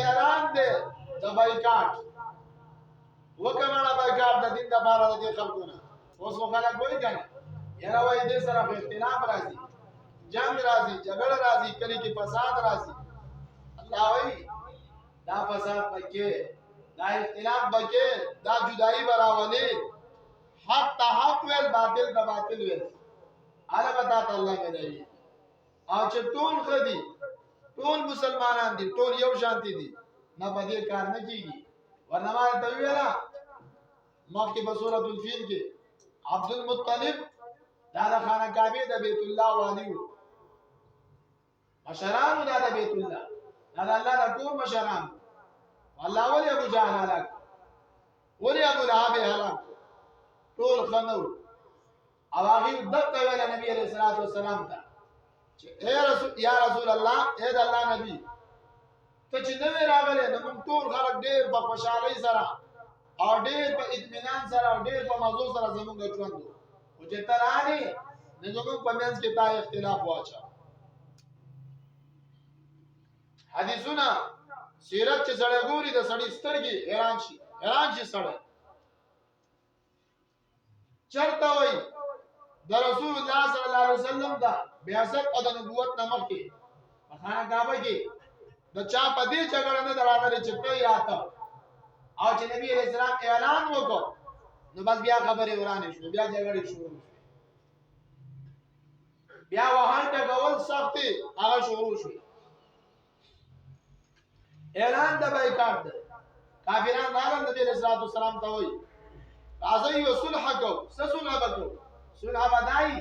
اعلان دے د boycott وکمنه boycott د دین د بارا د خلکونه اوس خلک وایي کنه یاره وای دې سره اختلاف راځي جنگ راځي جګړه راځي کلی کې فساد راځي الله وایي دا فساد پکې دا اختلاف پکې دا جدائی براولي حق ته حق ویل باطل ته باطل ویل اله بتا الله مې دی او چې ټول خدي ټول مسلمانان دي ټول یو شانتي دي نه په دې کار نه کیږي ورنما ته ویلا مخکې په سورۃ الفیل کې عبد المطلب دا د خانه کعبه د بیت الله والی مشران د بیت الله دا الله د ټول مشران الله ولي ابو جهل هلاک ولي ابو لهب هلاک ټول خنو او هغه دغه ویل نبی علیہ الصلوۃ والسلام ته اے رسول یا رسول الله اے د الله نبی ته چې نو راغله نو موږ ټول خلک ډېر په خوشحالۍ سره او ډېر په اطمینان سره او ډېر په مزو سره زموږ ژوند او چې ترانه نه زموږ په منځ کې تا اختلاف واچا حدیثونه سیرت چې سړی ګوري د سړی سترګې حیران شي سړی چرته وای د رسول الله صلی الله علیه وسلم دا بیاست او د نبوت نامه کې په خانه کعبه کې د چا په دې جګړه نه دراغلي چې ته یاته او چې نبی علیہ السلام اعلان وکړ نو بس بیا خبره ورانه شو بیا جګړه شروع شو بیا وهان ته غول سختي هغه شروع شو اعلان د بایکاټ کافرانو راغله نبی علیہ السلام ته وایي راځي وصلح کو صلح وکړو صلح بدای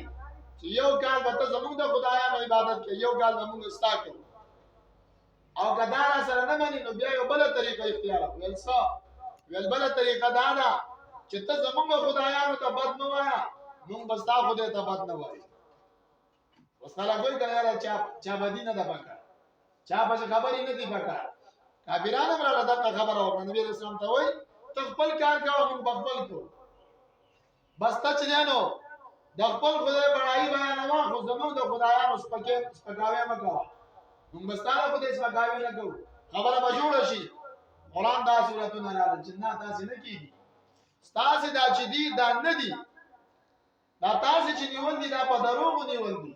چې یو کال به ته زموږ د خدایانو عبادت کې یو کال زموږ استا کې او کدار سره نه مانی نو بیا یو بل طریقه اختیار ویل بل طریقه دا ده چې ته زموږ خدایانو ته بد نه وایا موږ بستا خدای ته بد نه وایو وساله کوئی کړه چا بدی نه ده پکا چا په خبرې نه دی پکا کافرانو مرا دا خبره او نبی رسول الله ته وای ته خپل کار کوه موږ خپل کو بس ته چلانو د خپل خدای بڑای بیانوا خو زموږ د خدایانو سپکاوی مکو موږ بستاره خدای سپکاوی نه کوو خبره به جوړ شي قرآن دا سورتونه راځي جنات تاسو نه کیږي تاسو دا چې دي دا نه دي دا تاسو چې نیول دي دا په دروغ نیول دي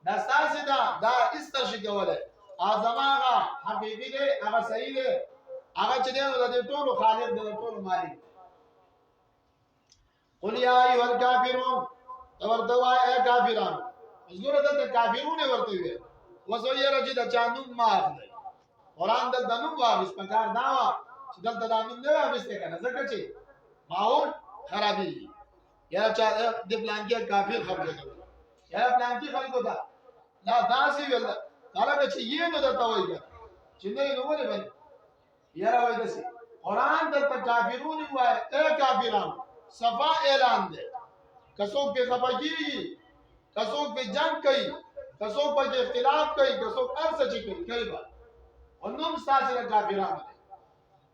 دا تاسو دا استرشي کوله ازماغه حقيقي دی هغه صحیح دی هغه چې دی د ټولو خالق دی د ټولو مالک قل یا ایها الکافرون ورته وای اے کافرانو زګوره د کافرونه ورته وي وسوی راځي د چانوم ما اخلي قرآن د دنوم واغس پکار دا وا چې د دنوم نه واغسته کنه ځکه چې ماحول خرابي یا چا د پلان کې کافر خبره کوي یا پلان کې خلکو دا لا داسي ویل دا چې یې نو د توي چې نه نو ولې باندې یاره وای دسي قرآن د کافرون وای اے کافرانو صفا اعلان ده کسو په خپګيږي کسو په جنگ کوي کسو په اختلاف کوي کسو ارڅ چې کوي با ونوم ساسره کافرانو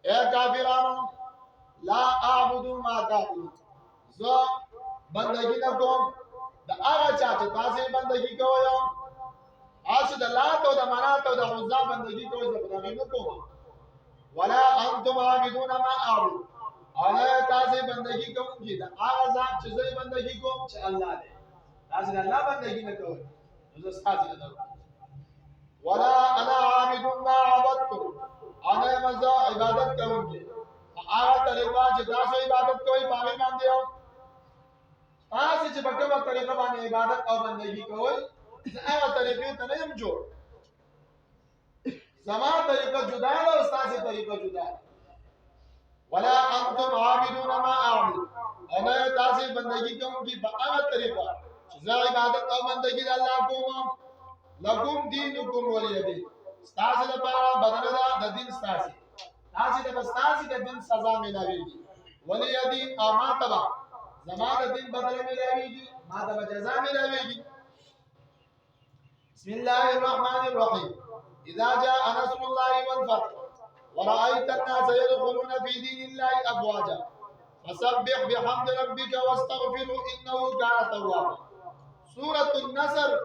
اے کافرانو لا اعبد ما تعبدون زه بندگی نه کوم د هغه چا چې تاسو بندگی کوئ اسه د لات او د منات او د عزا بندگی کوئ زه بندگی نه کوم ولا انتم عابدون ما اعبد الا تاسو بندگی کوم چې د هغه ذات چې زه بندگی کوم چې الله دی تاسو د الله بندگی نه کوئ زه تاسو نه ولا انا عابد ما عبدتم انا مزه عبادت کوم چې هغه طریقه چې تاسو عبادت کوئ باندې باندې او تاسو چې په کومه طریقه باندې عبادت او بندگی کوئ هغه طریقې ته نه يم جوړ زما طریقه جدا ده او تاسو طریقه جدا ده ولا انتم عابدون ما اعبد انا تاسو بندگی کوم چې په هغه طریقه چې زه عبادت او بندگی د الله کوم لکم دینکم ولی دین تاسو لپاره بدل ده د دین تاسو د تاسو د دین سزا ملایږي ولی دین او ما تبع زما د دین بدل ملایږي ما د جزا ملایږي بسم الله الرحمن الرحيم اذا جاء نصر الله والفتح ورأيت الناس يدخلون في دين الله افواجا فسبح بحمد ربك واستغفره انه كان توابا سورة النصر